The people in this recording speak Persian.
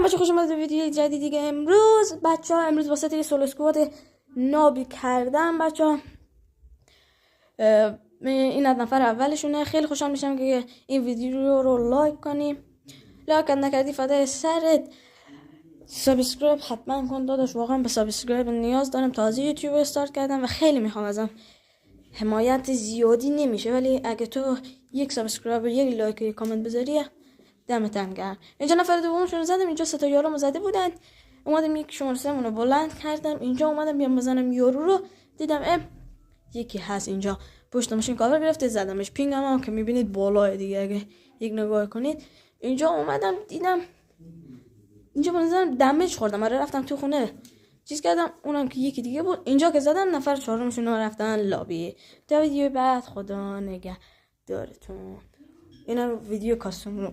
بچه خوش اومدید به ویدیو جدید دیگه. امروز واسه یه سولو اسکواد نابی کردم بچه. این از نفر اولشونه. خیلی خوشحال میشم که این ویدیو رو لایک کنی. لایک نکردی فدای سرت. سابسکرایب حتما کن داداش، واقعا به سابسکرایب نیاز دارم. تازه یوتیوب استارت کردم و خیلی میخوام ازم حمایت زیادی نمیشه، ولی اگه تو یک سابسکرایب، یک لایک، یک کامنت بذاری دمتم گرم. اینجا نفر دومشون رو زدم. اینجا 3 تا یارو زده بودن، اومدم یک شماره 3 رو بلند کردم. اینجا اومدم بیام بزنم یارو رو، دیدم یکی هست اینجا پشت ماشین کاور گرفته، زدمش. پینگم هم که میبینید بالاه دیگه، اگه یک نگاه کنید. اینجا اومدم دیدم اینجا بنظرم دمیج خوردم. آره رفتم تو خونه چیز کردم، اونم که یکی دیگه بود. اینجا که زدم نفر چهارمشون رو رفتن لابی. تا ویدیو بعد خدا نگهدارتون. اینم ویدیو کاستوم رو